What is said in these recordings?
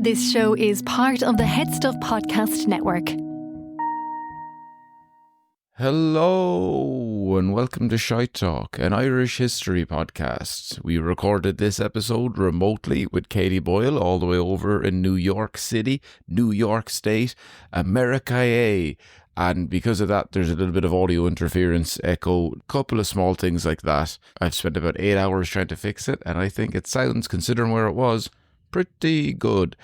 This show is part of the Head Stuff Podcast Network. Hello and welcome to Shite Talk, an Irish history podcast. We recorded this episode remotely with Katie Boyle all the way over in New York City, New York State, America. And because of that, there's a little bit of audio interference, echo, a couple of small things like that. I've spent about 8 hours trying to fix it, and I think it sounds, considering where it was, pretty good.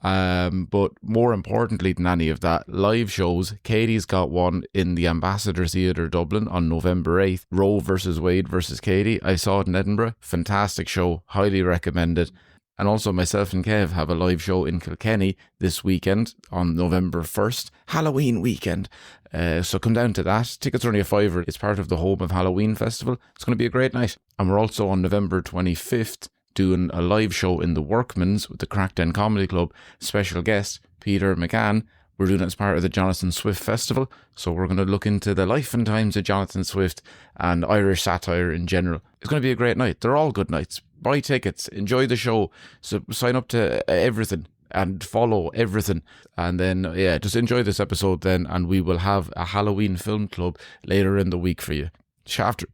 But more importantly than any of that, live shows. Katie's got one in the Ambassador Theatre Dublin on November 8th. Roe versus Wade versus Katie. I saw it in Edinburgh. Fantastic show. Highly recommended. And also myself and Kev have a live show in Kilkenny this weekend on November 1st. Halloween weekend. So come down to that. Tickets are only a £5. It's part of the Home of Halloween Festival. It's going to be a great night. And we're also on November 25th doing a live show in the Workman's with the Crackdown Comedy Club. Special guest, Peter McGann. We're doing it as part of the Jonathan Swift Festival. So we're going to look into the life and times of Jonathan Swift and Irish satire in general. It's going to be a great night. They're all good nights. Buy tickets. Enjoy the show. So sign up to everything and follow everything. And then, just enjoy this episode then. And we will have a Halloween film club later in the week for you. Shafter.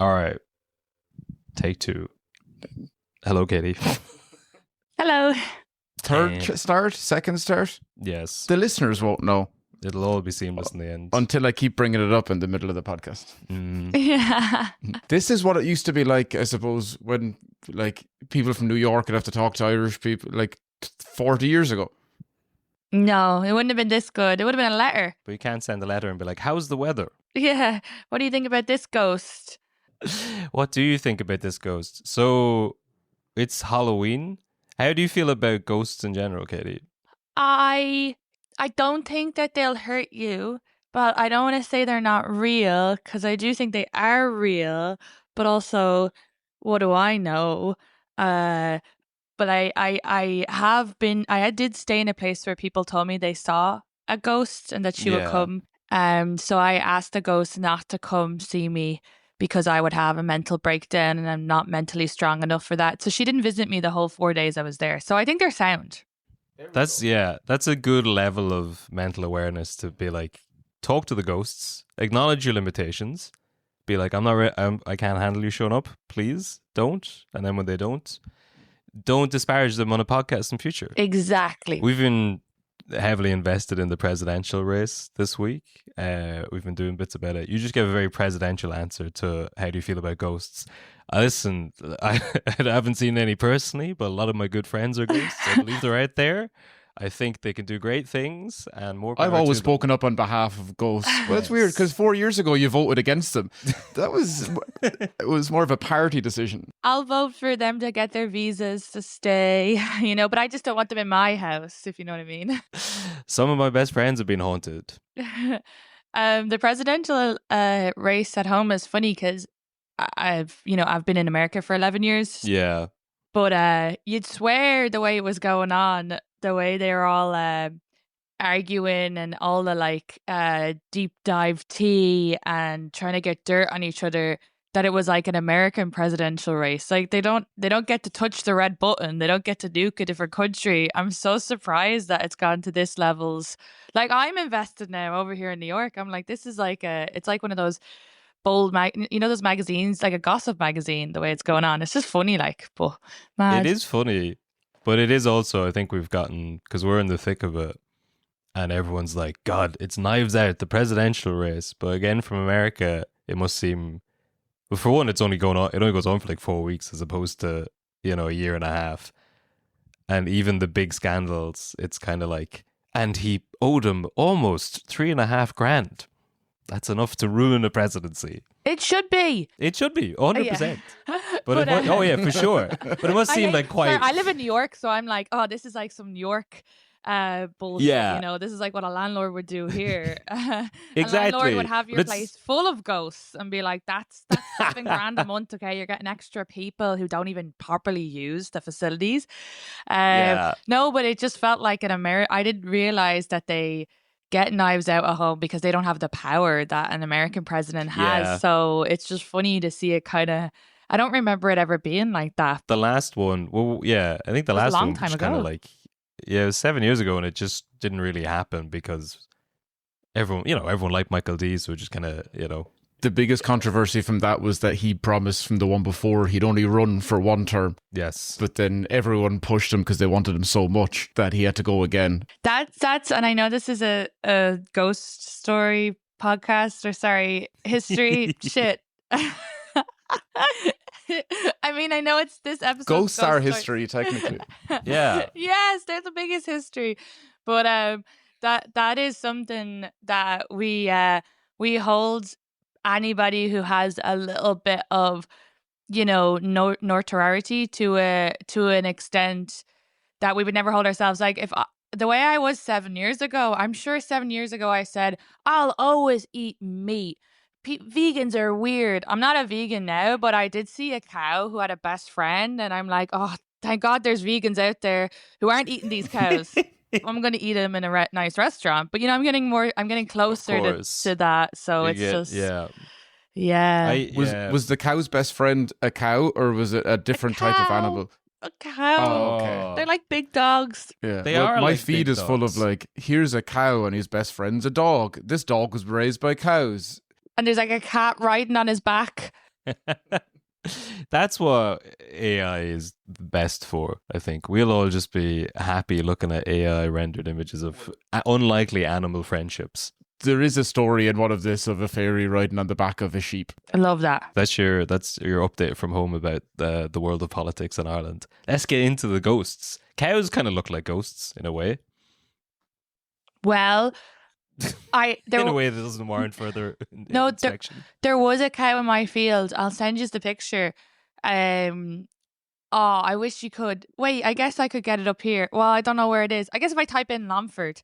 All right. Take two. Hello, Katie. Hello. Third start? Second start? Yes. The listeners won't know. It'll all be seamless in the end. Until I keep bringing it up in the middle of the podcast. Yeah. This is what it used to be like, I suppose, when like people from New York would have to talk to Irish people like 40 years ago. No, it wouldn't have been this good. It would have been a letter. But you can't send a letter and be like, how's the weather? Yeah. What do you think about this ghost? What do you think about this ghost? So, it's Halloween. How do you feel about ghosts in general, Katie? I don't think that they'll hurt you, but I don't want to say they're not real because I do think they are real. But also, what do I know? But I did stay in a place where people told me they saw a ghost and that she would come. So I asked the ghost not to come see me because I would have a mental breakdown and I'm not mentally strong enough for that. So she didn't visit me the whole 4 days I was there. So I think they're sound. That's a good level of mental awareness to be like, talk to the ghosts, acknowledge your limitations, be like, I can't handle you showing up, please don't. And then when they don't disparage them on a podcast in future. Exactly. We've been heavily invested in the presidential race this week. We've been doing bits about it. You just gave a very presidential answer to how do you feel about ghosts. Listen, I haven't seen any personally, but a lot of my good friends are ghosts. I believe they're out there. I think they can do great things and more. I've always spoken up on behalf of ghosts. Well, that's weird because 4 years ago you voted against them. It was more of a party decision. I'll vote for them to get their visas to stay, but I just don't want them in my house, if you know what I mean. Some of my best friends have been haunted. The presidential race at home is funny because I've been in America for 11 years. Yeah. But you'd swear the way it was going on, the way they were all arguing and all the deep dive tea and trying to get dirt on each other, that it was like an American presidential race. Like they don't get to touch the red button. They don't get to nuke a different country. I'm so surprised that it's gone to this levels. Like I'm invested now over here in New York. I'm like, this is it's like one of those bold those magazines, like a gossip magazine, the way it's going on. It's just funny, but mad. It is funny, but it is also, I think we've gotten, because we're in the thick of it and everyone's like, God, it's knives out, the presidential race. But again, from America, it must seem, well, for one, it only goes on for like 4 weeks as opposed to, a year and a half. And even the big scandals, it's kind of like, and he owed him almost $3,500. That's enough to ruin a presidency. It should be. 100%. Yeah. But for sure. But it must seem like quite. I live in New York, so I'm like, oh, this is like some New York bullshit. Yeah. This is like what a landlord would do here. Exactly. A landlord would have your place full of ghosts and be like, that's $7,000 a month. Okay, you're getting extra people who don't even properly use the facilities. No, but it just felt like in America. I didn't realize that they get knives out at home because they don't have the power that an American president has. Yeah. So it's just funny to see it kind of I don't remember it ever being like that. The last one, well, yeah, I think the It was a last long one time was kind of ago. like, yeah, it was 7 years ago, and it just didn't really happen because everyone liked Michael D, so it just kind of, The biggest controversy from that was that he promised from the one before he'd only run for one term. yes. But then everyone pushed him because they wanted him so much that he had to go again. That's and I know this is a ghost story podcast, or sorry, history shit. I mean, I know it's this episode. Ghosts are history, technically. Yeah. Yes, they're the biggest history. But that is something that we hold anybody who has a little bit of, notoriety to an extent that we would never hold ourselves. Like the way I was 7 years ago, I'm sure 7 years ago I said, I'll always eat meat. Vegans are weird. I'm not a vegan now, but I did see a cow who had a best friend, and I'm like, oh, thank God there's vegans out there who aren't eating these cows. I'm going to eat them in a nice restaurant. But, I'm getting closer to that. So it's just, yeah. Was the cow's best friend a cow, or was it a different type of animal? A cow. Oh, okay. They're like big dogs. Yeah, They are my like feed big is full of dogs. like, here's a cow and his best friend's a dog. This dog was raised by cows. And there's like a cat riding on his back. That's what AI is best for, I think. We'll all just be happy looking at AI rendered images of unlikely animal friendships. There is a story in one of this of a fairy riding on the back of a sheep. I love that. That's your update from home about the world of politics in Ireland. Let's get into the ghosts. Cows kind of look like ghosts in a way. Well, In a way that doesn't warrant further inspection. There was a cow in my field. I'll send you the picture. I wish you could. Wait, I guess I could get it up here. Well, I don't know where it is. I guess if I type in Lomford,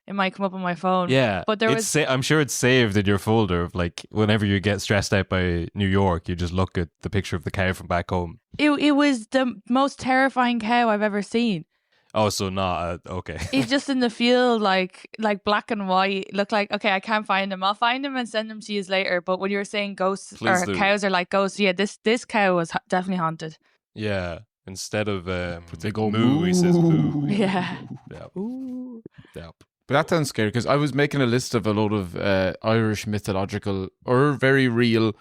it might come up on my phone. Yeah, but there was. I'm sure it's saved in your folder of like whenever you get stressed out by New York, you just look at the picture of the cow from back home. It was the most terrifying cow I've ever seen. Oh, so not okay. He's just in the field, like black and white. Look like, okay, I can't find him. I'll find him and send him to you later. But when you were saying ghosts Please or do. cows are like ghosts, yeah, this cow was definitely haunted. Yeah, instead of they go moo, he says moo. Yeah. Yep. Ooh. Yep. But that sounds scary because I was making a list of a load of Irish mythological or very real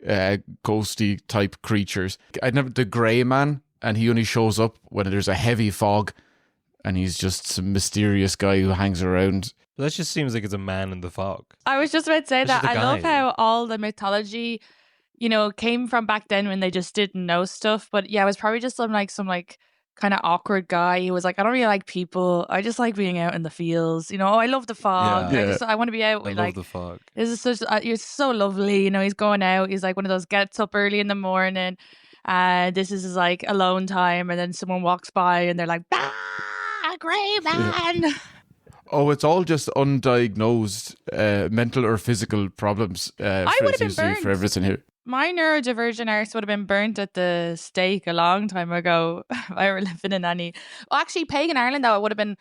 ghosty type creatures. The Grey Man, and he only shows up when there's a heavy fog. And he's just some mysterious guy who hangs around. That just seems like it's a man in the fog. I was just about to say It's that. just a I love guy. how all the mythology, came from back then when they just didn't know stuff. But yeah, it was probably just some kind of awkward guy. He was like, I don't really like people. I just like being out in the fields. I love the fog. Yeah. I want to be out I with love the fog. this is such. You're so lovely. He's going out. He's like one of those gets up early in the morning. This is his like alone time, and then someone walks by and they're like, "Bah, Grey Man." Yeah. Oh, it's all just undiagnosed mental or physical problems. I would have been burnt for everything here. My neurodivergent arse would have been burnt at the stake a long time ago if I were living in any. Well, actually, pagan Ireland, though, it would have been,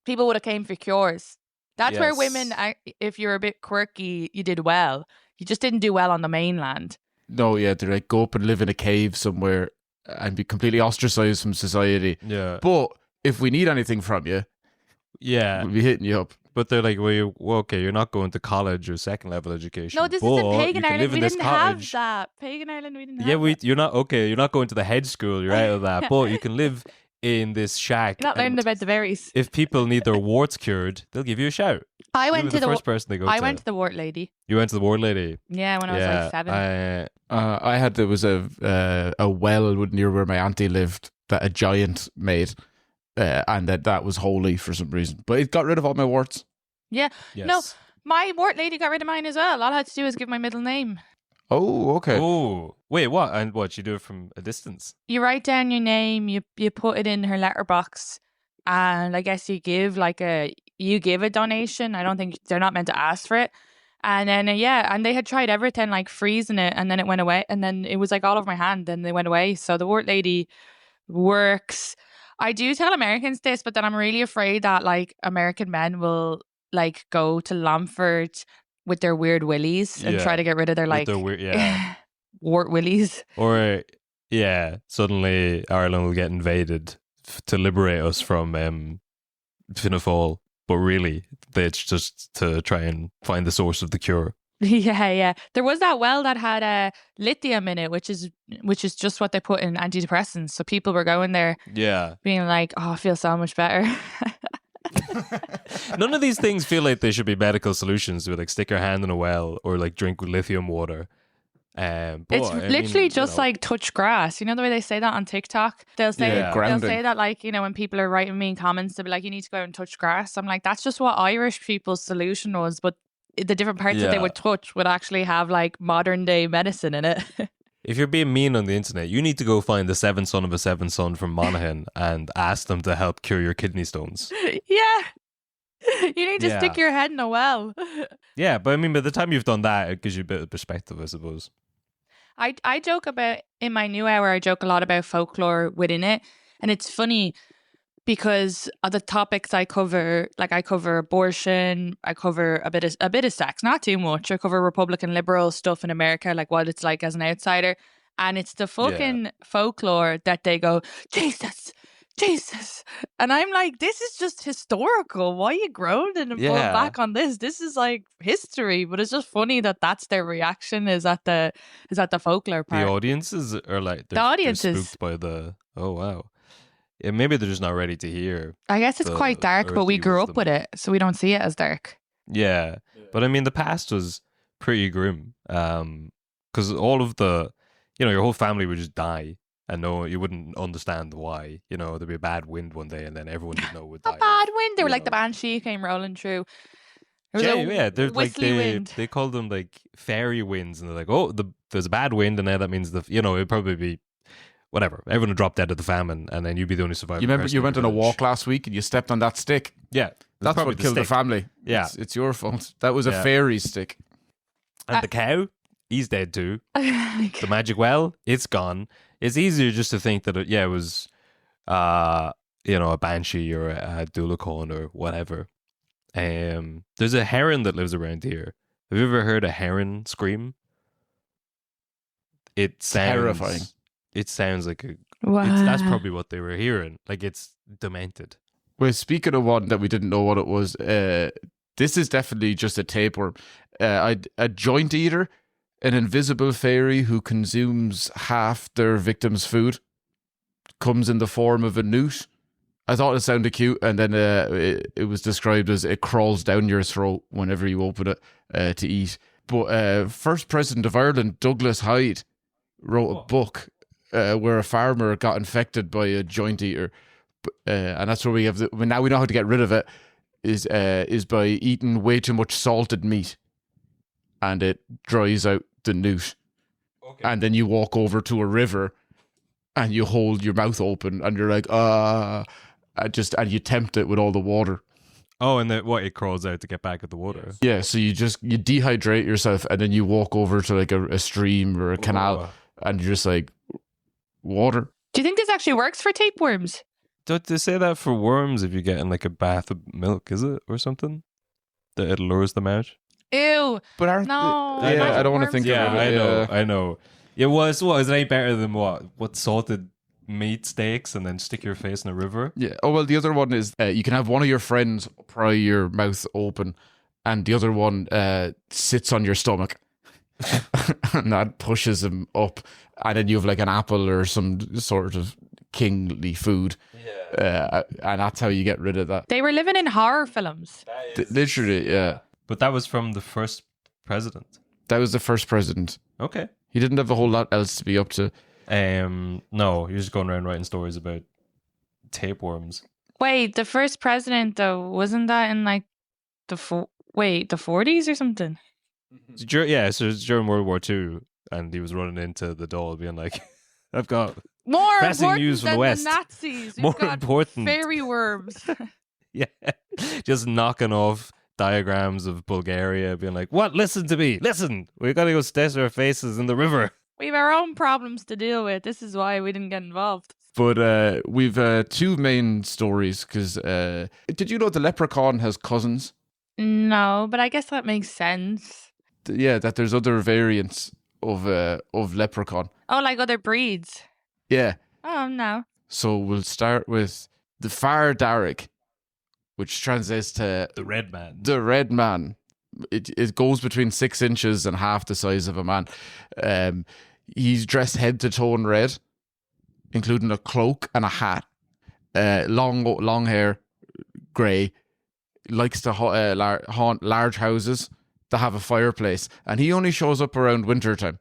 people would have came for cures. That's where women, if you're a bit quirky, you did well. You just didn't do well on the mainland. No, yeah, they're like, go up and live in a cave somewhere and be completely ostracized from society. Yeah. But if we need anything from you, we'll be hitting you up. But they're like, okay, you're not going to college or second level education. No, this isn't pagan Ireland. We didn't have that. Pagan Ireland, we didn't have that. You're not, okay, you're not going to the head school, you're out of that. But you can live in this shack. You're not learning about the berries. If people need their warts cured, they'll give you a shout. I went to the first person they go I to. went to the wart lady. You went to the wart lady? Yeah, when I was like 7. There was a well near where my auntie lived that a giant made, and that was holy for some reason. But it got rid of all my warts. Yeah. Yes. No, my wart lady got rid of mine as well. All I had to do was give my middle name. Oh, okay. Oh, wait, what? And what? You do it from a distance? You write down your name, you put it in her letterbox, and I guess you give a donation. I don't think they're not meant to ask for it. And then, and they had tried everything, like freezing it, and then it went away. And then it was like all over my hand, and they went away. So the wart lady works. I do tell Americans this, but then I'm really afraid that like American men will like go to Lomford with their weird willies and try to get rid of their like their weird, wart willies. Or Yeah, suddenly Ireland will get invaded to liberate us from Fianna Fáil, but really, it's just to try and find the source of the cure. Yeah. There was that well that had lithium in it, which is just what they put in antidepressants. So people were going there Yeah. being like, "Oh, I feel so much better." None of these things feel like they should be medical solutions to like stick your hand in a well or like drink lithium water. But It's I literally mean, just like touch grass. You know the way they say that on TikTok? They'll say Yeah. they'll grounding. say that like, when people are writing mean comments, they'll be like, you need to go out and touch grass. I'm like, that's just what Irish people's solution was, but the different parts that they Yeah. would touch would actually have like modern day medicine in it. If you're being mean on the internet, you need to go find the seventh son of a seventh son from Monaghan and ask them to help cure your kidney stones. Yeah. You need to Yeah. stick your head in a well. Yeah, but I mean, by the time you've done that, it gives you a bit of perspective, I suppose. I joke about, in my new hour, I joke a lot about folklore within it. And it's funny because of the topics I cover, like I cover abortion, I cover a bit of sex, not too much. I cover Republican liberal stuff in America, like what it's like as an outsider. And it's the fucking folklore that they go, Jesus, Jesus. And I'm like, this is just historical. Why are you groaning and pulling Yeah. back on this? This is like history. But it's just funny that that's their reaction is at the folklore The part. audiences are like, The they're audiences. spooked by the, oh, wow. Yeah, maybe they're just not ready to hear. I guess it's quite dark, but we earthly grew up wisdom. with it, so we don't see it as dark. Yeah. But I mean, the past was pretty grim. Because all of the, your whole family would just die. And you wouldn't understand why. There'd be a bad wind one day, and then everyone you know would die. A bad wind. They were you like the know. banshee came rolling through. It was Yeah, a they're like whistly wind. they call them like fairy winds, and they're like, oh, there's a bad wind, and now that means it'd probably be whatever. Everyone would drop dead of the famine, and then you'd be the only survivor. You remember you went on a walk last week and you stepped on that stick? Yeah, That's probably what killed the stick. family. Yeah. It's your fault. That was a Yeah. fairy stick. And the cow, he's dead too. The magic well, it's gone. It's easier just to think that it was, a banshee or a dulacorn or whatever. There's a heron that lives around here. Have you ever heard a heron scream? It sounds Terrifying. It sounds like Wow. that's probably what they were hearing. Like it's demented. Well, speaking of one that we didn't know what it was, this is definitely just a tapeworm. A joint eater, an invisible fairy who consumes half their victim's food, comes in the form of a newt. I thought it sounded cute, and then it was described as it crawls down your throat whenever you open it to eat. But first president of Ireland, Douglas Hyde, wrote a book where a farmer got infected by a joint eater. And that's where we have now we know how to get rid of it is by eating way too much salted meat, and it dries out the newt. Okay. And then you walk over to a river and you hold your mouth open and you're like and you tempt it with all the water. Oh, and it crawls out to get back at the water. Yeah, so you dehydrate yourself and then you walk over to like a stream or a canal and you're just like, water. Do you think this actually works for tapeworms? Don't they say that for worms if you get in like a bath of milk, is it? Or something? That it lures them out? Ew. But aren't No. they, Imagine I don't want to worms think Yeah, about it. I know. Yeah, well, is it any better than what salted meat steaks and then stick your face in a river? Yeah. Oh, well, the other one is you can have one of your friends pry your mouth open and the other one sits on your stomach and that pushes him up. And then you have like an apple or some sort of kingly food. Yeah. And that's how you get rid of that. They were living in horror films. Literally, yeah. But that was from the first president. That was the first president. Okay. He didn't have a whole lot else to be up to. No, you're just going around writing stories about tapeworms. Wait, the first president though, wasn't that in like the 40s or something? Yeah, so it's during World War II, and he was running into the Dáil being like, I've got More pressing important news from than the West. Nazis. We've More got important. fairy worms. Yeah, just knocking off diagrams of Bulgaria, being like, what? Listen to me. Listen. We got to go stick our faces in the river. We have our own problems to deal with. This is why we didn't get involved. But we've two main stories because did you know the leprechaun has cousins? No, but I guess that makes sense. Yeah, that there's other variants of leprechaun. Oh, like other breeds. Yeah. Oh no. So we'll start with the Far Darrick, which translates to The red man. the Red Man. It goes between 6 inches and half the size of a man. He's dressed head to toe in red, including a cloak and a hat. Long hair, grey. Likes to haunt large houses that have a fireplace, and he only shows up around wintertime.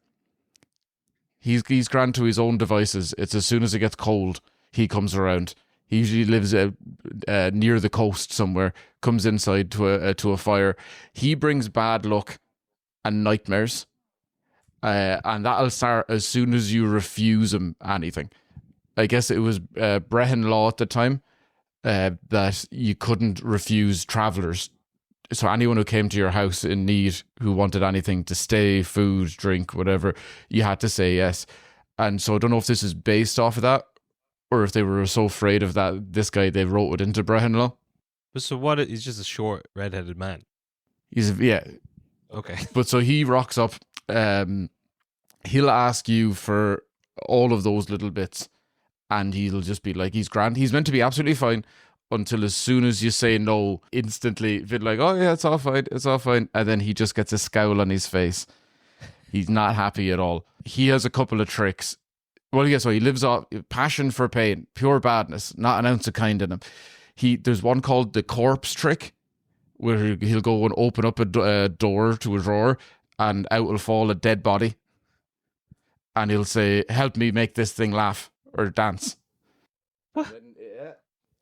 He's grand to his own devices. It's as soon as it gets cold, he comes around. He usually lives near the coast somewhere. Comes inside to a fire. He brings bad luck and nightmares, and that'll start as soon as you refuse him anything. I guess it was Brehon law at the time that you couldn't refuse travelers. So anyone who came to your house in need, who wanted anything to stay, food, drink, whatever, you had to say yes. And so I don't know if this is based off of that, or if they were so afraid of that, this guy, they wrote it into Brehon law. But so what? He's just a short, redheaded man. Yeah. Okay. But so he rocks up. He'll ask you for all of those little bits, and he'll just be like, he's grand. He's meant to be absolutely fine until as soon as you say no, instantly be like, oh yeah, it's all fine. And then he just gets a scowl on his face. He's not happy at all. He has a couple of tricks. Well, yes, so he lives off passion for pain, pure badness, not an ounce of kind in him. There's one called the corpse trick, where he'll go and open up a door to a drawer, and out will fall a dead body. And he'll say, help me make this thing laugh or dance.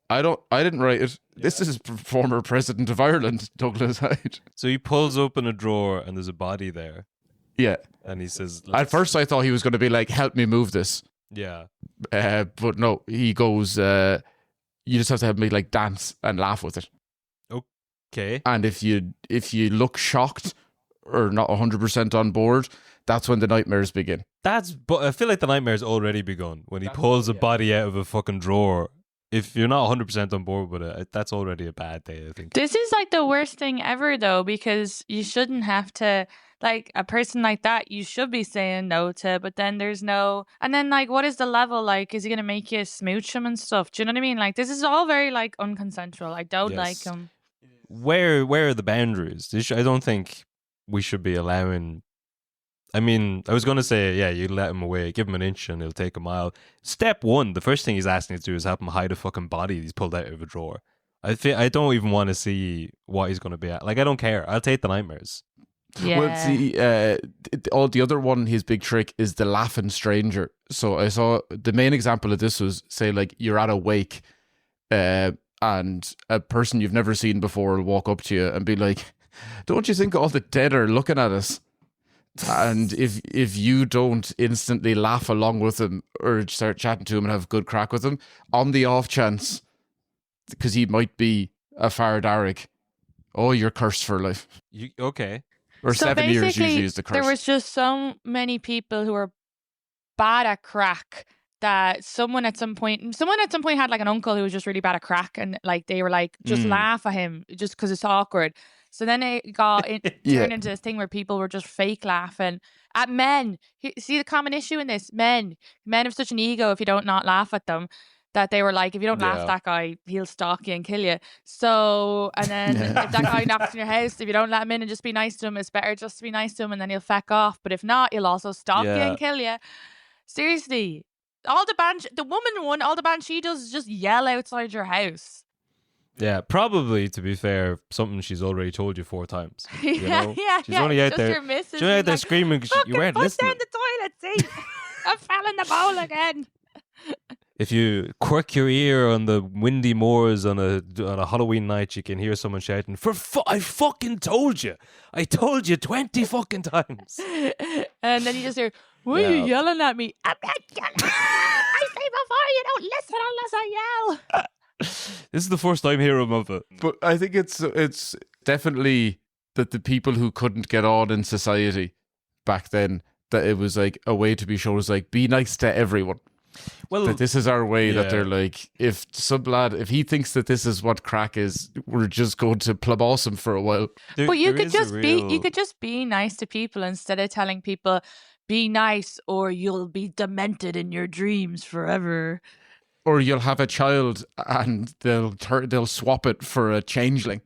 I didn't write it. Yeah. This is former president of Ireland, Douglas Hyde. So he pulls open a drawer and there's a body there. Yeah. And he says... At first I thought he was going to be like, help me move this. Yeah. But no, he goes, you just have to help me like dance and laugh with it. Okay. And if you look shocked or not 100% on board, that's when the nightmares begin. But I feel like the nightmare's already begun when he pulls a body out of a fucking drawer. If you're not 100% on board with it, that's already a bad day, I think. This is like the worst thing ever, though, because you shouldn't have to, like, a person like that, you should be saying no to, but then there's no, and then, like, what is the level? Like, is he going to make you smooch him and stuff? Do you know what I mean? Like, this is all very, like, unconsensual. I don't like him. Where are the boundaries? I don't think we should be allowing... I mean, I was going to say, yeah, you let him away, give him an inch and he'll take a mile. Step one, the first thing he's asking you to do is help him hide a fucking body he's pulled out of a drawer. I don't even want to see what he's going to be at. Like, I don't care. I'll take the nightmares. Yeah. Well, see, the other one, his big trick is the laughing stranger. So I saw the main example of this was, say, like, you're at a wake and a person you've never seen before will walk up to you and be like, don't you think all the dead are looking at us? And if you don't instantly laugh along with him or start chatting to him and have a good crack with him, on the off chance, because he might be a Far Darrick, oh, you're cursed for life. Okay. Or so 7 years usually is the curse. There was just so many people who were bad at crack that someone at some point had like an uncle who was just really bad at crack, and like they were like, just laugh at him just because it's awkward. So then it turned into this thing where people were just fake laughing at men. See the common issue in this? Men have such an ego if you don't not laugh at them, that they were like, if you don't laugh at that guy, he'll stalk you and kill you. So, and then if that guy knocks on your house, if you don't let him in and just be nice to him, it's better just to be nice to him and then he'll feck off. But if not, he'll also stalk you and kill you. Seriously. All the banshee does is just yell outside your house. Yeah, probably, to be fair, something she's already told you 4 times. You know? She's only out there. She's only out there screaming because you weren't listening. Down the toilet seat. I fell in the bowl again. If you quirk your ear on the windy moors on a Halloween night, you can hear someone shouting, I fucking told you. I told you 20 fucking times. And then you just hear, why are you yelling at me? I'm not yelling. I say before you don't listen unless I yell. This is the first time hearing of it. But I think it's definitely that the people who couldn't get on in society back then, that it was like a way to be shown as like, be nice to everyone. Well, that this is our way, that they're like, if some lad, if he thinks that this is what crack is, we're just going to plumboss him for a while. But you could just be nice to people instead of telling people be nice or you'll be demented in your dreams forever. Or you'll have a child and they'll swap it for a changeling.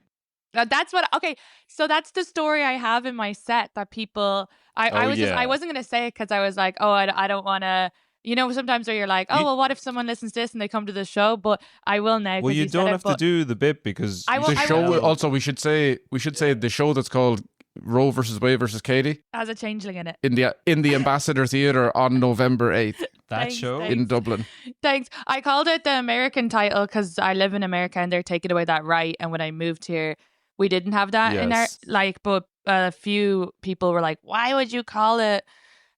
That's what. Okay, so that's the story I have in my set that people. I wasn't gonna say it because I was like, oh, I don't want to. You know, sometimes where you're like, oh, well, what if someone listens to this and they come to the show? But I will now. Well, you don't have to do the bit because the show. Also, we should say the show that's called Roe versus Wade versus Katie has a changeling in it in the Ambassador Theatre on November 8th. That show in Dublin. Thanks. I called it the American title because I live in America and they're taking away that right. And when I moved here, we didn't have that in our but a few people were like, "Why would you call it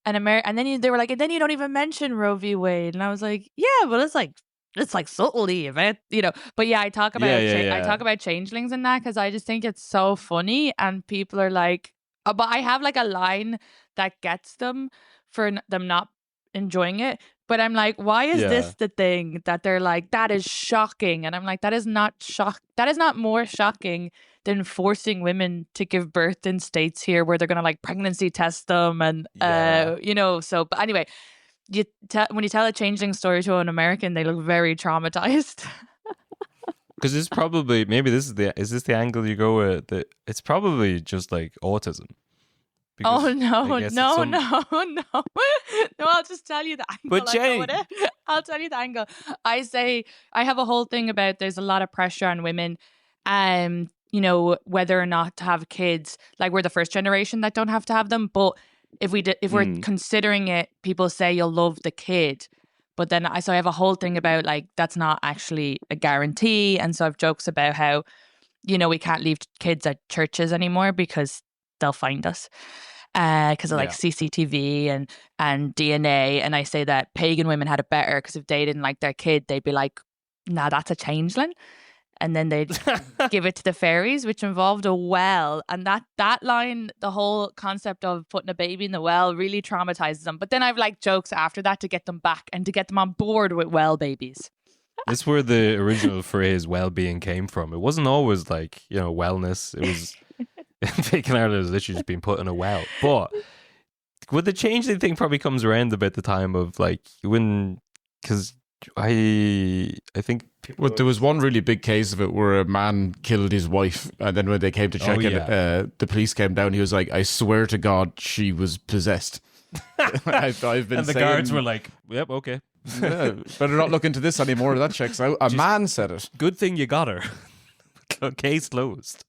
an American?" And then they were like, "And then you don't even mention Roe v. Wade." And I was like, "Yeah, but it's like subtlety of it, you know." But yeah, I talk about I talk about changelings and that because I just think it's so funny, and people are like, but I have like a line that gets them for them not enjoying it. But I'm like, why is this the thing that they're like, that is shocking? And I'm like, that is not more shocking than forcing women to give birth in states here where they're going to like pregnancy test them. And, you know, so, but anyway, when you tell a changeling story to an American, they look very traumatized. Because it's probably, is this the angle you go with? It's probably just like autism. Because no. I'll just tell you the angle. But Jane, I'll tell you the angle. I say I have a whole thing about there's a lot of pressure on women, you know, whether or not to have kids. Like we're the first generation that don't have to have them, but if we're considering it, people say you'll love the kid. But then I have a whole thing about like that's not actually a guarantee, and so I've jokes about how, you know, we can't leave kids at churches anymore because they'll find us. Because of like CCTV and DNA, and I say that pagan women had it better because if they didn't like their kid, they'd be like, "Nah, that's a changeling," and then they'd give it to the fairies, which involved a well. And that line, the whole concept of putting a baby in the well, really traumatizes them. But then I've like jokes after that to get them back and to get them on board with well babies. That's where the original phrase "well-being" came from. It wasn't always like, you know, wellness. It was. Pagan Ireland has literally just been put in a well. But with the changeling thing probably comes around about the time of like because I think there was one really big case of it where a man killed his wife, and then when they came to check it, the police came down. He was like, "I swear to God, she was possessed." I've been and the guards were like, "Yep, okay, better not look into this anymore." That checks out. A man said it. Good thing you got her. Case closed.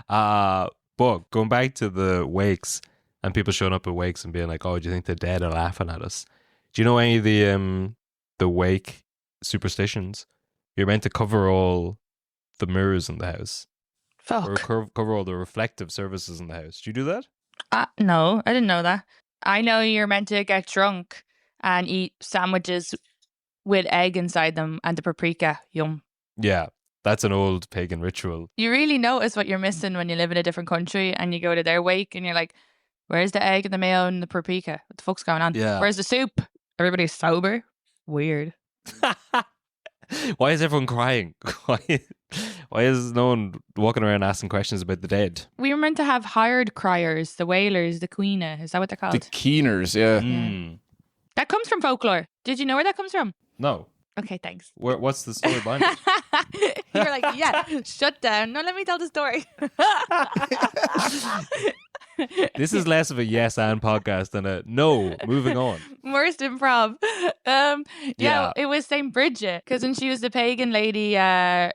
But going back to the wakes and people showing up at wakes and being like, "Oh, do you think the dead are laughing at us?" Do you know any of the wake superstitions? You're meant to cover all the mirrors in the house. Fuck. Or cover all the reflective surfaces in the house. Do you do that? No, I didn't know that. I know you're meant to get drunk and eat sandwiches with egg inside them and the paprika. Yum. Yeah. That's an old pagan ritual. You really notice what you're missing when you live in a different country and you go to their wake and you're like, where's the egg and the mayo and the paprika? What the fuck's going on? Yeah. Where's the soup? Everybody's sober? Weird. Why is everyone crying? Why is no one walking around asking questions about the dead? We were meant to have hired criers, the wailers, the queena. Is that what they're called? The keeners, yeah. That comes from folklore. Did you know where that comes from? No. Okay, thanks. What's the story behind it? You're like, yeah, shut down. No, let me tell the story. This is less of a yes and podcast than a no. Moving on. Worst improv. Yeah, it was Saint Bridget because when she was the pagan lady, her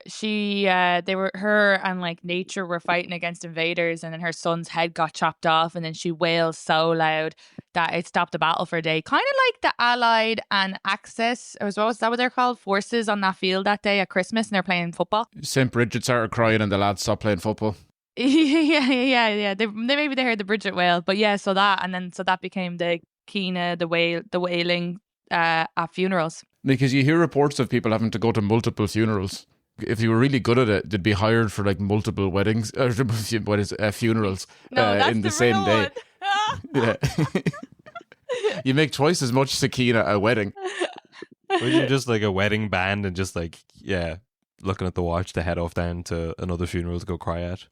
and like nature were fighting against invaders, and then her son's head got chopped off, and then she wailed so loud that it stopped the battle for a day. Kind of like the Allied and Axis, or was that what they're called? Forces on that field that day at Christmas, and they're playing football. St. Bridget started crying, and the lads stopped playing football. Yeah. They maybe they heard the Bridget wail, but yeah. So that became the Keena, the wailing at funerals. Because you hear reports of people having to go to multiple funerals. If you were really good at it, they'd be hired for like multiple weddings, funerals in the same day. Yeah. You make twice as much sakina at a wedding. Would you just like a wedding band and just like looking at the watch to head off down to another funeral to go cry at?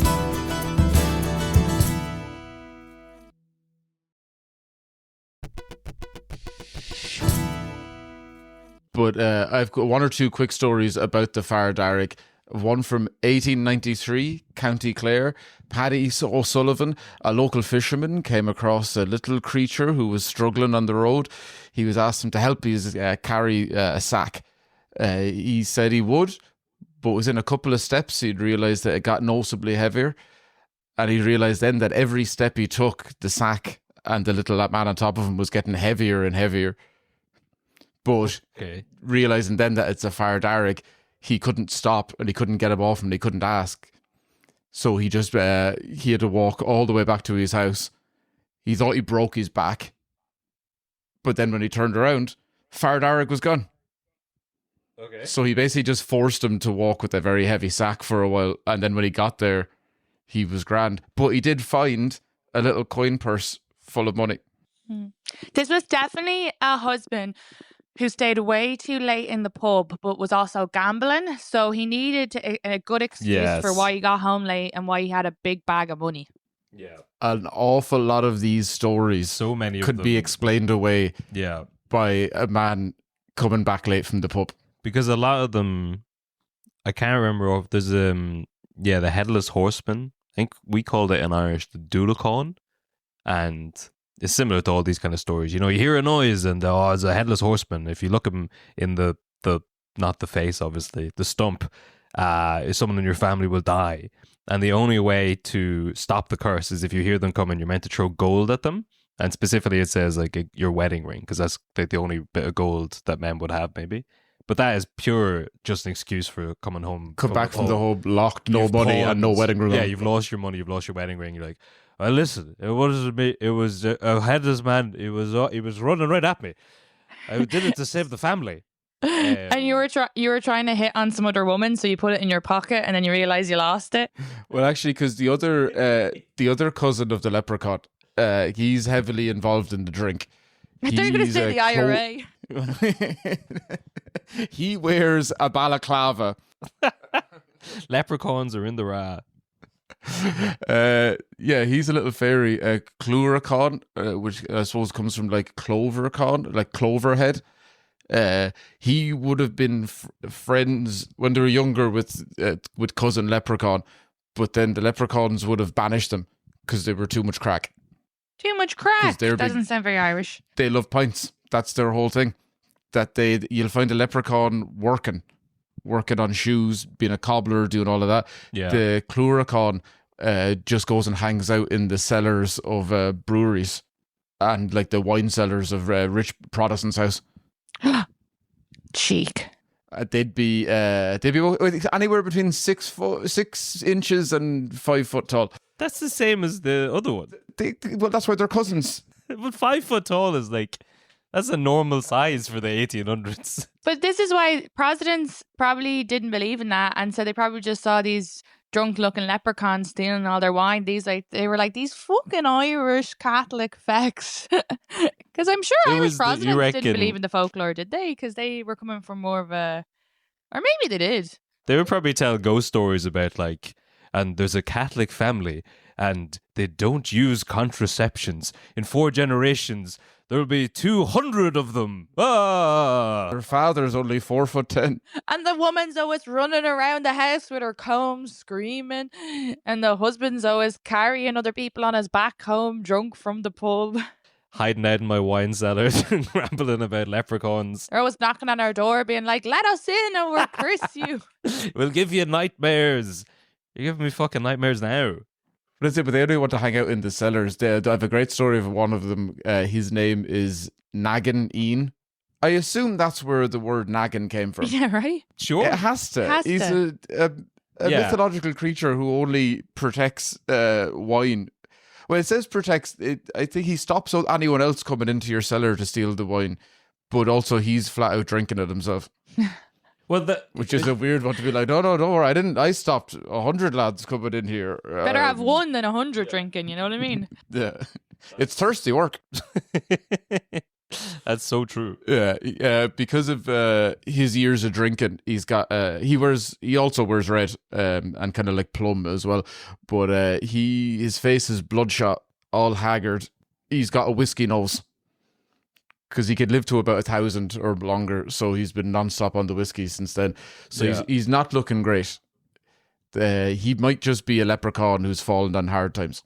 But I've got one or two quick stories about the Fire Derrick. One from 1893, County Clare. Paddy O'Sullivan, a local fisherman, came across a little creature who was struggling on the road. He was asked him to help carry a sack. He said he would, but within a couple of steps, he'd realised that it got noticeably heavier. And he realised then that every step he took, the sack and the little man on top of him was getting heavier and heavier. But realising then that it's a Fire Derrick, he couldn't stop and he couldn't get him off him and he couldn't ask. So he just, he had to walk all the way back to his house. He thought he broke his back. But then when he turned around, Fire Derrick was gone. Okay. So he basically just forced him to walk with a very heavy sack for a while. And then when he got there, he was grand. But he did find a little coin purse full of money. This was definitely a husband who stayed way too late in the pub, but was also gambling. So he needed a good excuse for why he got home late and why he had a big bag of money. Yeah. An awful lot of these stories So many could of them be explained away Yeah. by a man coming back late from the pub. Because a lot of them, I can't remember if there's the Headless Horseman. I think we called it in Irish the Dúlacan. And it's similar to all these kind of stories. You know, you hear a noise and it's a headless horseman. If you look at him in the not the face, obviously, the stump, someone in your family will die. And the only way to stop the curse is if you hear them coming, you're meant to throw gold at them. And specifically it says like your wedding ring, because that's like the only bit of gold that men would have maybe. But that is pure just an excuse for coming home. Come back from the whole locked, no money and no wedding ring. Yeah, you've lost your money, you've lost your wedding ring. You're like, listen, it wasn't me. It was a headless man. He was running right at me. I did it to save the family. And you were trying to hit on some other woman, so you put it in your pocket, and then you realize you lost it. Well, actually, because the other cousin of the leprechaun, he's heavily involved in the drink. I thought you were going to say the IRA. He wears a balaclava. Leprechauns are in the ra. He's a little fairy, Cluracan, which I suppose comes from like Clovercon, like Cloverhead. He would have been friends when they were younger with cousin Leprechaun, but then the leprechauns would have banished them because they were too much crack. Too much crack. Doesn't sound very Irish. They love pints. That's their whole thing. That you'll find a leprechaun working on shoes, being a cobbler, doing all of that. Yeah. The Cluracan just goes and hangs out in the cellars of breweries and like the wine cellars of rich Protestants' house. Cheek. They'd be anywhere between 6 inches and 5 foot tall. That's the same as the other one. Well, that's why they're cousins. But 5 foot tall is like, that's a normal size for the 1800s. But this is why Protestants probably didn't believe in that, and so they probably just saw these drunk-looking leprechauns stealing all their wine. They were like these fucking Irish Catholic fecks. Because I'm sure Irish Protestants didn't believe in the folklore, did they? Because they were coming from more of a, or maybe they did. They would probably tell ghost stories about like, and there's a Catholic family and they don't use contraceptions. In 4 generations, there'll be 200 of them. Ah! Her father's only 4'10". And the woman's always running around the house with her comb screaming. And the husband's always carrying other people on his back home drunk from the pub. Hiding out in my wine cellar and rambling about leprechauns. They're always knocking on our door being like, let us in and we'll curse you. We'll give you nightmares. You're giving me fucking nightmares now. But they only want to hang out in the cellars. They have a great story of one of them. His name is Naggin Ian. I assume that's where the word naggin came from. Yeah, right? Sure. It has to. He's a mythological creature who only protects wine. Well, it says protects. I think he stops anyone else coming into your cellar to steal the wine, but also he's flat out drinking it himself. Well, which is a weird one to be like, no, don't worry, I stopped 100 lads coming in here. Better have 1 than 100 drinking, you know what I mean? Yeah. It's thirsty work. That's so true. Yeah, because of his years of drinking, he's got he also wears red and kind of like plum as well. But his face is bloodshot, all haggard. He's got a whiskey nose because he could live to about 1,000 or longer. So he's been nonstop on the whiskey since then. So he's not looking great. He might just be a leprechaun who's fallen on hard times.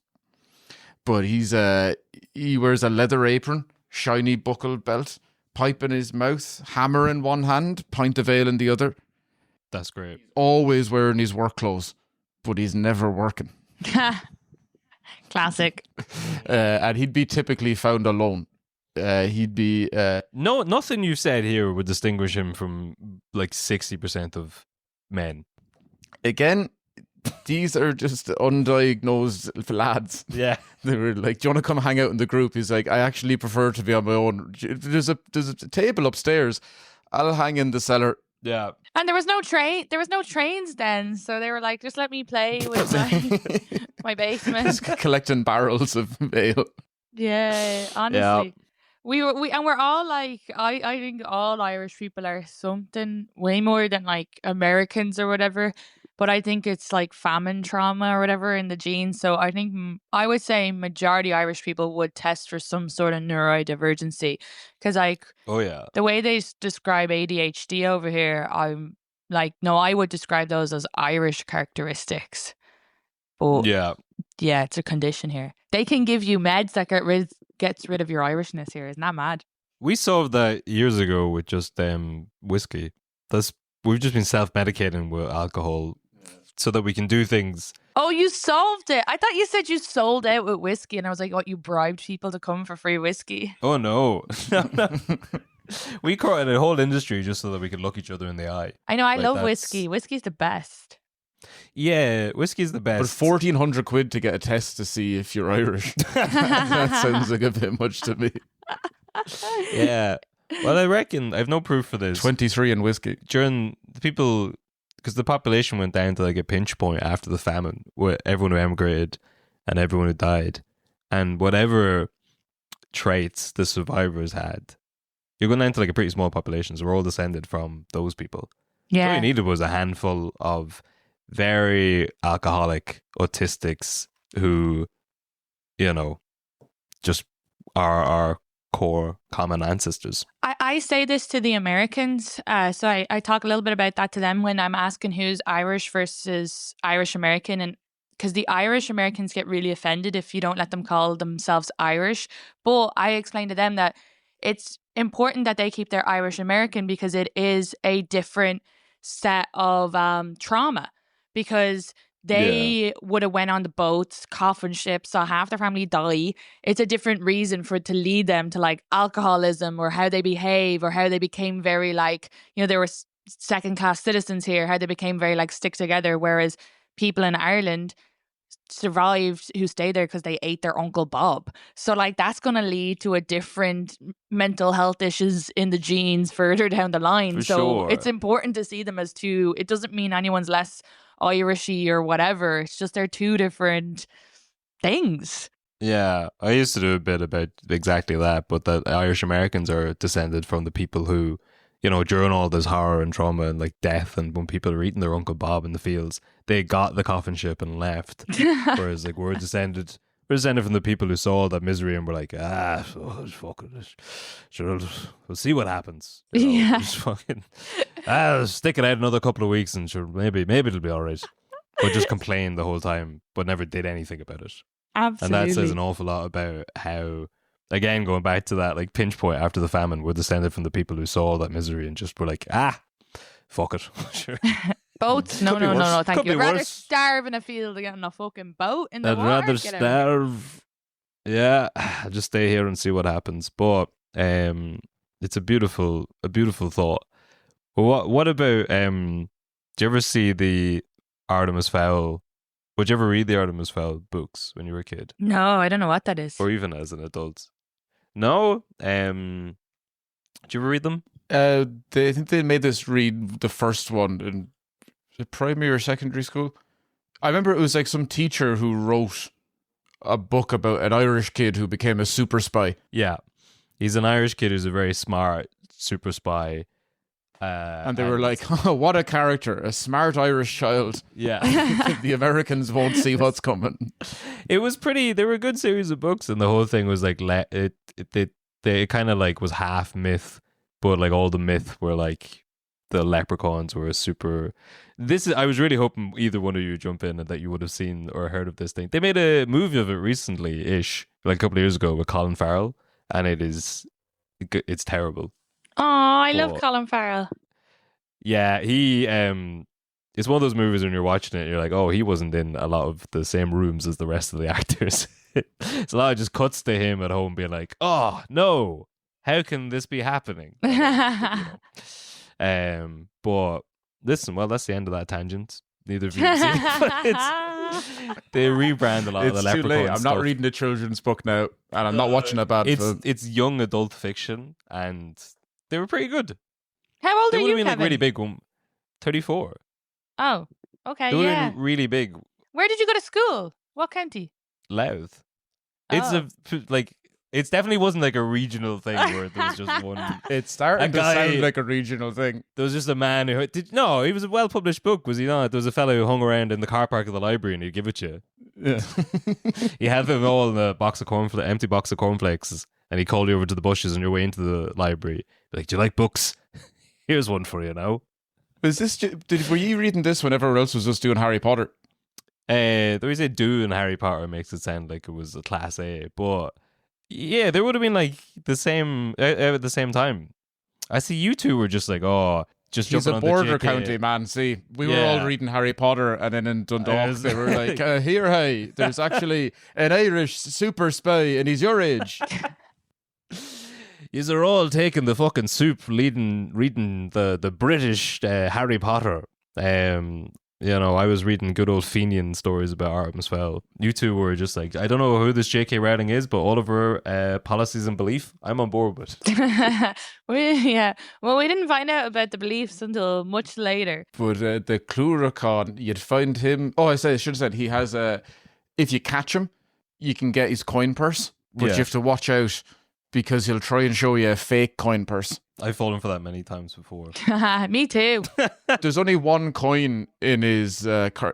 But he wears a leather apron, shiny buckled belt, pipe in his mouth, hammer in one hand, pint of ale in the other. That's great. Always wearing his work clothes, but he's never working. Classic. And he'd be typically found alone. He'd be... No, nothing you've said here would distinguish him from like 60% of men. Again, these are just undiagnosed lads. Yeah. They were like, do you want to come hang out in the group? He's like, I actually prefer to be on my own. There's a table upstairs. I'll hang in the cellar. Yeah. And there was no trains then, so they were like, just let me play with my basement. Just collecting barrels of ale. Yeah, honestly. We're all like, I think all Irish people are something way more than like Americans or whatever. But I think it's like famine trauma or whatever in the genes. So I think I would say majority Irish people would test for some sort of neurodivergency. Because like, oh yeah, the way they describe ADHD over here, I'm like, no, I would describe those as Irish characteristics. But yeah, it's a condition here. They can give you meds that gets rid of your Irishness here. Isn't that mad? We solved that years ago with just whiskey. We've just been self-medicating with alcohol so that we can do things. Oh, you solved it. I thought you said you sold out with whiskey, and I was like, what, you bribed people to come for free whiskey? Oh, no. We created a whole industry just so that we could look each other in the eye. I know, I love whiskey. Whiskey's the best. Yeah, whiskey's the best. But 1,400 quid to get a test to see if you're Irish. That sounds like a bit much to me. Yeah. Well, I reckon, I have no proof for this. 23 in whiskey. During the people, because the population went down to like a pinch point after the famine, with everyone who emigrated and everyone who died. And whatever traits the survivors had, you're going down to like a pretty small population. So we're all descended from those people. Yeah. All you needed was a handful of very alcoholic autistics who, you know, just are our core common ancestors. I say this to the Americans. So I talk a little bit about that to them when I'm asking who's Irish versus Irish American. And because the Irish Americans get really offended if you don't let them call themselves Irish. But I explain to them that it's important that they keep their Irish American because it is a different set of trauma. Because they would have went on the boats, coffin ships, saw half their family die. It's a different reason for it to lead them to like alcoholism or how they behave or how they became very like, you know, there were second-class citizens here, how they became very like stick together. Whereas people in Ireland survived who stayed there because they ate their Uncle Bob. So like that's going to lead to a different mental health issues in the genes further down the line. For so sure. It's important to see them as two. It doesn't mean anyone's less Irishy or whatever. It's just they're two different things. Yeah, I used to do a bit about exactly that, but that Irish Americans are descended from the people who, you know, during all this horror and trauma and like death, and when people are eating their Uncle Bob in the fields, they got the coffin ship and left. Whereas like we're descended from the people who saw all that misery and were like, fuck it, sure, we'll see what happens. You know, Yeah. just fucking stick it out another couple of weeks and sure, maybe it'll be all right. But just complain the whole time, but never did anything about it. Absolutely. And that says an awful lot about how, again, going back to that like pinch point after the famine, we're descended from the people who saw all that misery and just were like, fuck it. Sure. Boats? No, Could be no, no, worse. no, thank Could you. be I'd rather worse. starve in a field than get on a fucking boat in the I'd water. rather Get out of here. starve. Yeah, I'll just stay here and see what happens. But it's a beautiful thought. What about do you ever see the Artemis Fowl? Would you ever read the Artemis Fowl books when you were a kid, No, I don't know what that is. or even as an adult? No. Did you ever read them? I think they made us read the first one in primary or secondary school. I remember it was like some teacher who wrote a book about an Irish kid who became a super spy. Yeah, he's an Irish kid who's a very smart super spy. And they were like, oh, what a character, a smart Irish child. yeah. The Americans won't see what's coming. It was pretty. They were a good series of books, and the whole thing was like, it kind of like was half myth, but like all the myth were like the leprechauns were super. I was really hoping either one of you jump in and that you would have seen or heard of this thing. They made a movie of it recently-ish, like a couple of years ago with Colin Farrell, and it's terrible. Oh, I love Colin Farrell. Yeah, he it's one of those movies when you're watching it, you're like, oh, he wasn't in a lot of the same rooms as the rest of the actors. It's a lot of just cuts to him at home being like, oh no, how can this be happening? But listen, well, that's the end of that tangent. Neither of you have seen it, but they rebrand a lot of the leprechaun too late. I'm stuff. not reading a children's book now, and I'm not watching a bad film. It's young adult fiction, and they were pretty good. How old They are would you, have been Kevin? like really big. 34. Oh, okay, They would yeah. have been really big. Where did you go to school? What county? Louth. Oh. It definitely wasn't like a regional thing where there was just one. It's starting to guy- sound like a regional thing. There was just a man who no, he was a well published book, was he not? There was a fellow who hung around in the car park of the library and he'd give it to you. Yeah. He had them all in a empty box of cornflakes, and he called you over to the bushes on your way into the library. Like, do you like books? Here's one for you now. Were you reading this when everyone else was just doing Harry Potter? The way they do in Harry Potter makes it sound like it was a class A, but yeah, there would have been like the same at the same time. I see you two were just like, oh, just He's jumping a on border the JK. county, man. See, we were Yeah. all reading Harry Potter, and then in Dundalk, was they were like, like- here, hey, there's actually an Irish super spy, and he's your age. Yous are all taking the fucking soup, reading the British Harry Potter. I was reading good old Fenian stories about Artemis Fowl. You two were just like, I don't know who this J.K. Rowling is, but all of her policies and belief, I'm on board with. Well, we didn't find out about the beliefs until much later. But the Cluracon, you'd find him. Oh, I should have said he has a. If you catch him, you can get his coin purse, but Yeah. you have to watch out because he'll try and show you a fake coin purse. I've fallen for that many times before. Me too. There's only one coin in his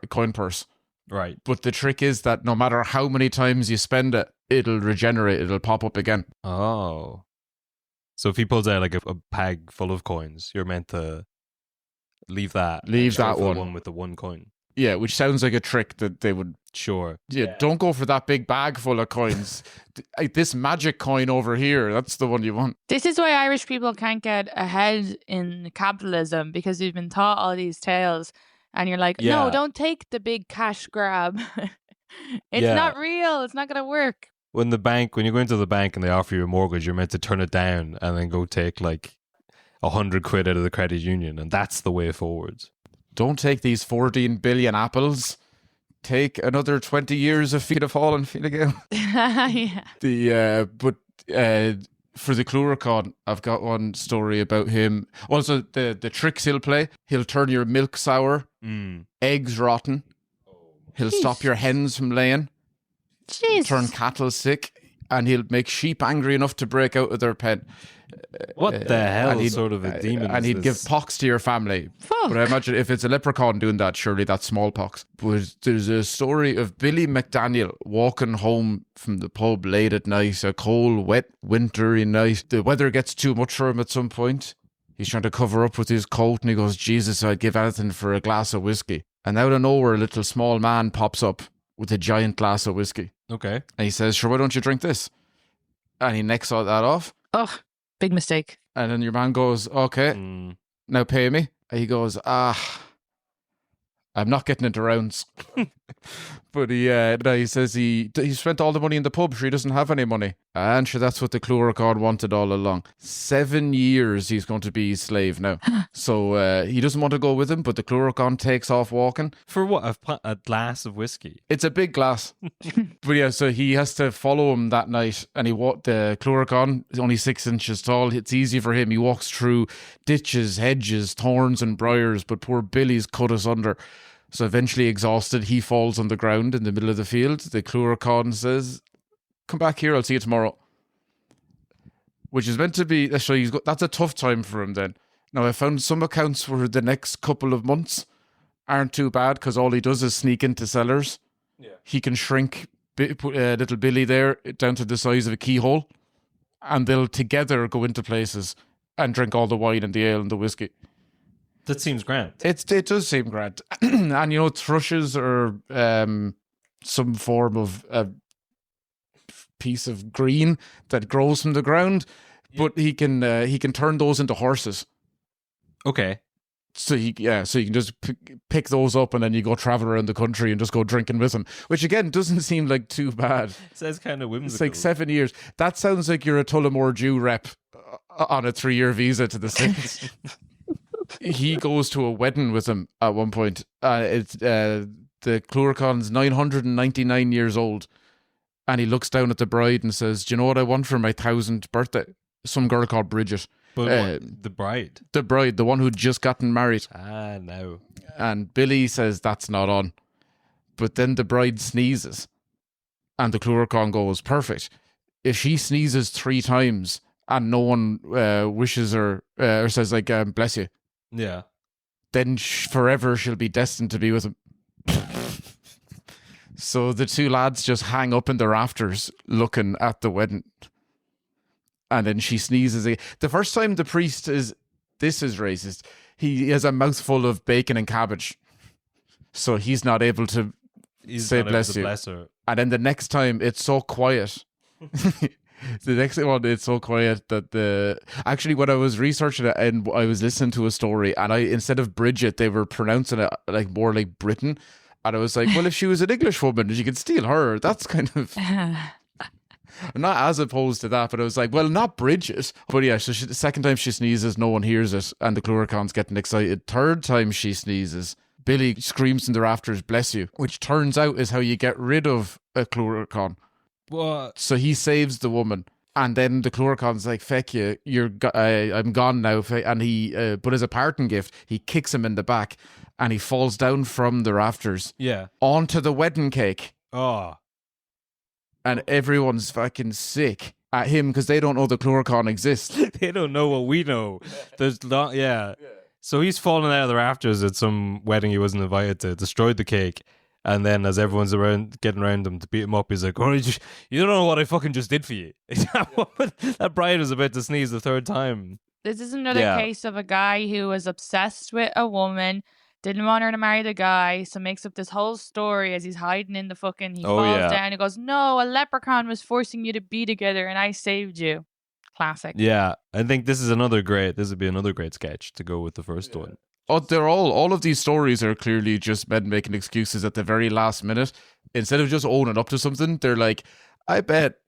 coin purse, Right. but the trick is that no matter how many times you spend it, it'll regenerate. It'll pop up again. Oh. So if he pulls out like a bag full of coins, you're meant to leave that. Leave and that go for the one. one with the one coin. Yeah, which sounds like a trick that they would. Sure. Yeah, don't go for that big bag full of coins. This magic coin over here, that's the one you want. This is why Irish people can't get ahead in capitalism, because we've been taught all these tales, and you're like, Yeah. no, don't take the big cash grab. It's Yeah. not real. It's not going to work. When you go into the bank and they offer you a mortgage, you're meant to turn it down and then go take like 100 quid out of the credit union, and that's the way forward. Don't take these 14 billion apples. Take another 20 years of Fianna Fáil and Fine Gael. Yeah. For the Cluracon, I've got one story about him. Also, the tricks he'll play. He'll turn your milk sour, eggs rotten. He'll stop your hens from laying, Jeez. turn cattle sick, and he'll make sheep angry enough to break out of their pen. What the hell and he'd- sort of a demon And is he'd this? give pox to your family. Fuck. But I imagine if it's a leprechaun doing that, surely that's smallpox. But there's a story of Billy McDaniel walking home from the pub late at night, a cold, wet, wintry night. The weather gets too much for him at some point. He's trying to cover up with his coat and he goes, Jesus, I'd give anything for a glass of whiskey. And out of nowhere, a little small man pops up with a giant glass of whiskey. Okay. And he says, sure, why don't you drink this? And he necks all that off. Oh, big mistake. And then your man goes, okay, now pay me. And he goes, I'm not getting into rounds. But he says he spent all the money in the pub. Sure, he doesn't have any money. And sure, that's what the Cluracon wanted all along. 7 years he's going to be his slave now. So he doesn't want to go with him, but the Cluracon takes off walking. For what? A glass of whiskey? It's a big glass. But yeah, so he has to follow him that night. And the Cluracon is only 6 inches tall. It's easy for him. He walks through ditches, hedges, thorns and briars, but poor Billy's cut us under. So eventually exhausted, he falls on the ground in the middle of the field. The Cluracon says, come back here, I'll see you tomorrow. Which is meant to be, that's a tough time for him then. Now I found some accounts where the next couple of months aren't too bad because all he does is sneak into cellars. Yeah. He can shrink little Billy there down to the size of a keyhole and they'll together go into places and drink all the wine and the ale and the whiskey. That seems grand. It does seem grand. And, you know, thrushes are some form of piece of green that grows from the ground, but he can turn those into horses. Okay. So you can just pick those up and then you go travel around the country and just go drinking with them, which again doesn't seem like too bad. Sounds kind of whimsical. It's like 7 years. That sounds like you're a Tullamore Jew rep on a 3-year visa to the States. He goes to a wedding with him at one point. It's the Cluracán's 999 years old, and he looks down at the bride and says, "Do you know what I want for my 1000th birthday?" Some girl called Bridget. But the bride? The bride, the one who'd just gotten married. Ah, no. And Billy says that's not on. But then the bride sneezes, and the Cluracán goes, "Perfect. If she sneezes 3 times and no one wishes her or says like bless you, Yeah. then forever she'll be destined to be with him." So the 2 lads just hang up in the rafters looking at the wedding. And then she sneezes again. The first time the priest this is racist, he has a mouthful of bacon and cabbage. So he's not able to say bless you. Bless her. And then the next time it's so quiet. The next one, it's so quiet that actually when I was researching it and I was listening to a story, and instead of Bridget, they were pronouncing it like more like Britain, and I was like, well, if she was an English woman and you could steal her, that's kind of not as opposed to that. But I was like, well, not Bridget, but yeah. So the second time she sneezes, no one hears it, and the Cluracán's getting excited. Third time she sneezes, Billy screams in the rafters, "Bless you," which turns out is how you get rid of a Cluracán. What? So he saves the woman, and then the Cluracán's like, "Feck you, I'm gone now." And he, but as a parting gift, he kicks him in the back, and he falls down from the rafters, Yeah. onto the wedding cake, Oh. and everyone's fucking sick at him because they don't know the Cluracán exists. They don't know what we know. There's not. Yeah. So he's fallen out of the rafters at some wedding he wasn't invited to, destroyed the cake. And then as everyone's getting around him to beat him up, he's like, "Oh, you don't know what I fucking just did for you." That bride was about to sneeze the 3rd time. This is another case of a guy who was obsessed with a woman, didn't want her to marry the guy, so makes up this whole story as he's hiding in the fucking, he falls down and goes, "No, a leprechaun was forcing you to be together and I saved you." Classic. Yeah, I think this would be another great sketch to go with the first one. Oh, all of these stories are clearly just men making excuses at the very last minute. Instead of just owning up to something, they're like, "I bet,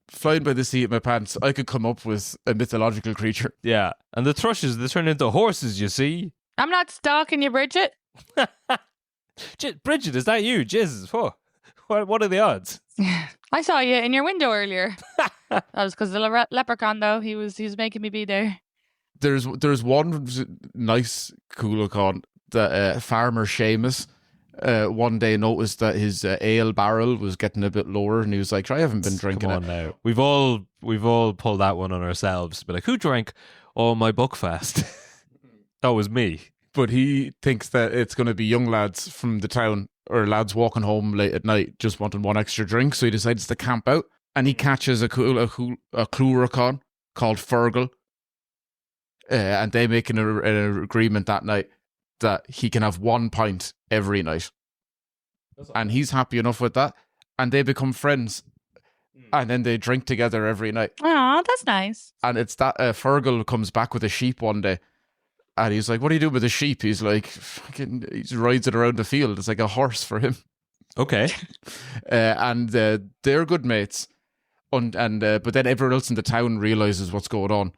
flying by the seat of my pants, I could come up with a mythological creature." Yeah, and the thrushes, they turn into horses, you see. I'm not stalking you, Bridget. Bridget, is that you? Jesus, what are the odds? I saw you in your window earlier. That was because of the leprechaun, though. He was making me be there. There's one nice Cluracán that Farmer Seamus one day noticed that his ale barrel was getting a bit lower, and he was like, "I haven't been drinking Come on now. We've all pulled that one on ourselves. But like, who drank all my Buckfast? That was me." But he thinks that it's going to be young lads from the town or lads walking home late at night just wanting one extra drink, so he decides to camp out, and he catches a Cluracán called Fergal. And they make an agreement that night that he can have 1 pint every night. And he's happy enough with that. And they become friends. And then they drink together every night. Aw, that's nice. And it's that Fergal comes back with a sheep one day. And he's like, "What are you doing with the sheep?" He's like, he rides it around the field. It's like a horse for him. Okay. And they're good mates. But then everyone else in the town realizes what's going on.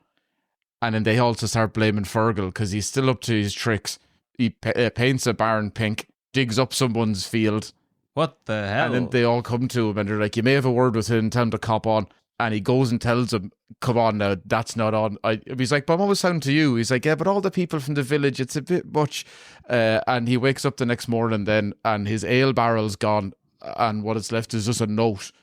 And then they also start blaming Fergal because he's still up to his tricks. He paints a barn pink, digs up someone's field. What the hell? And then they all come to him and they're like, "You may have a word with him, tell him to cop on." And he goes and tells them, "Come on now, that's not on." He's like, "But I'm always sound to you." He's like, "Yeah, but all the people from the village, it's a bit much." And he wakes up the next morning then, and his ale barrel's gone. And what is left is just a note.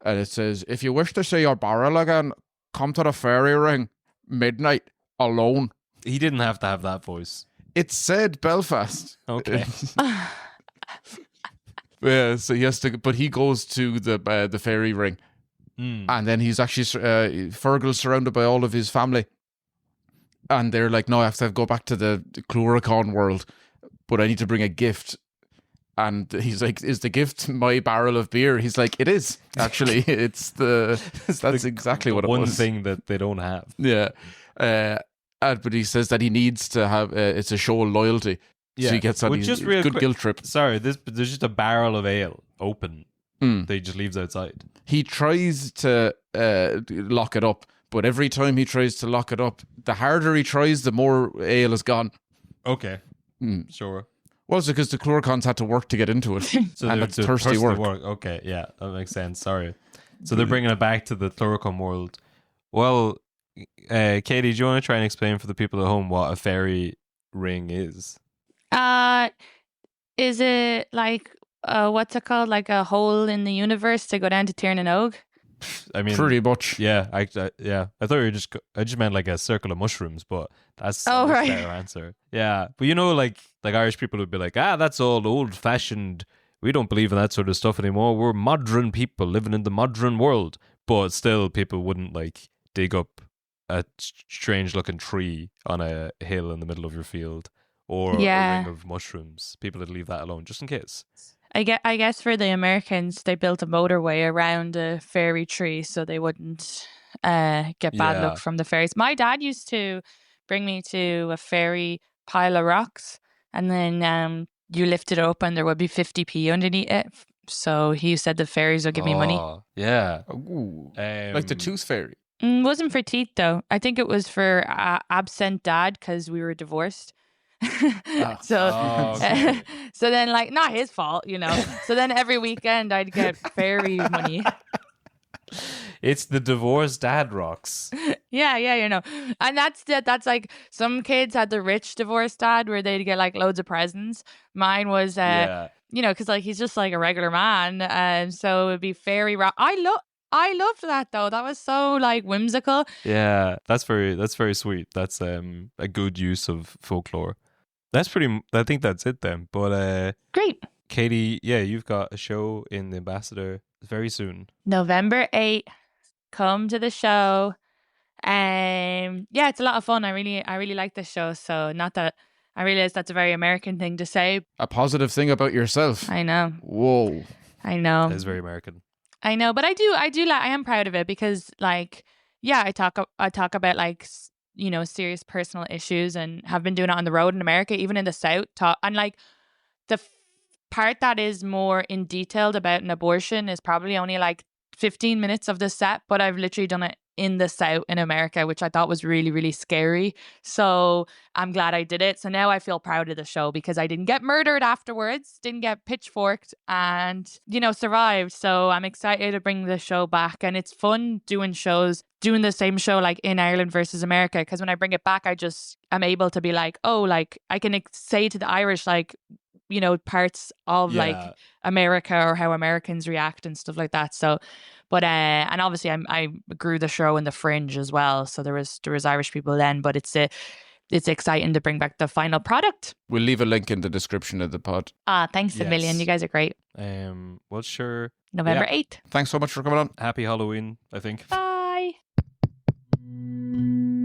And it says, "If you wish to see your barrel again, come to the fairy ring. Midnight, alone." He didn't have to have that voice. It said Belfast. Okay. Yeah, so he has to, but he goes to the fairy ring And then he's actually Fergal's surrounded by all of his family, and they're like, no, I have to go back to the Chloricon world, but I need to bring a gift. And he's like, is the gift my barrel of beer? He's like, it is, actually. That's exactly what it was. One thing that they don't have. Yeah. But he says that he needs to have, it's a show of loyalty. Yeah. So he gets on his good guilt trip. Sorry, there's just a barrel of ale open. That he just leaves outside. He tries to lock it up, but every time he tries to lock it up, the harder he tries, the more ale is gone. Okay. Sure. Well, it's because the Chloricons had to work to get into it. So and it's thirsty work. Okay, yeah, that makes sense. Sorry. So they're bringing it back to the Chloricon world. Well, Katie, do you want to try and explain for the people at home what a fairy ring is? Is it like what's it called? Like a hole in the universe to go down to Tirnan Og? I mean, pretty much. Yeah, I thought you I just meant like a circle of mushrooms, but that's a right. better answer. Yeah, but like Irish people would be like, that's all old fashioned. We don't believe in that sort of stuff anymore. We're modern people living in the modern world. But still, people wouldn't like dig up a strange looking tree on a hill in the middle of your field or a ring of mushrooms. People would leave that alone just in case. I guess for the Americans, they built a motorway around a fairy tree so they wouldn't get bad luck from the fairies. My dad used to bring me to a fairy pile of rocks, and then you lift it up and there would be 50p underneath it. So he said the fairies would give me money. Yeah. Ooh. Like the tooth fairy. Wasn't for teeth, though. I think it was for absent dad because we were divorced. So then, like, not his fault, so then every weekend I'd get fairy money. It's the divorced dad rocks. Yeah, and that's like some kids had the rich divorced dad where they'd get like loads of presents. Mine was because like he's just like a regular man, and so it'd be fairy rock. I loved that though. That was so like whimsical. Yeah, that's very sweet. That's a good use of folklore. I think that's it then. But great. Katie, yeah, you've got a show in the Ambassador very soon. November 8th. Come to the show. It's a lot of fun. I really like this show. So not that I realize that's a very American thing to say. A positive thing about yourself. I know. Whoa. I know. That is very American. I know, but I am proud of it because like, yeah, I talk about like, serious personal issues and have been doing it on the road in America, even in the South. And like the part that is more in detailed about an abortion is probably only like 15 minutes of the set, but I've literally done it in the South in America, which I thought was really, really scary. So I'm glad I did it. So now I feel proud of the show because I didn't get murdered afterwards, didn't get pitchforked and, survived. So I'm excited to bring the show back. And it's fun doing the same show like in Ireland versus America. Because when I bring it back, I'm able to be like, oh, like I can say to the Irish, like, parts of like America or how Americans react and stuff like that. So, but and obviously I grew the show in the Fringe as well. So there was Irish people then, but it's exciting to bring back the final product. We'll leave a link in the description of the pod. Thanks a million. You guys are great. Well, sure. November 8th. Thanks so much for coming on. Happy Halloween, I think. Bye.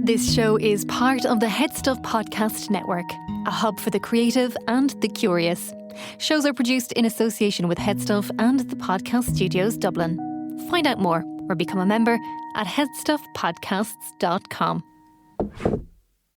This show is part of the Head Stuff Podcast Network, a hub for the creative and the curious. Shows are produced in association with Head Stuff and the Podcast Studios Dublin. Find out more or become a member at headstuffpodcasts.com.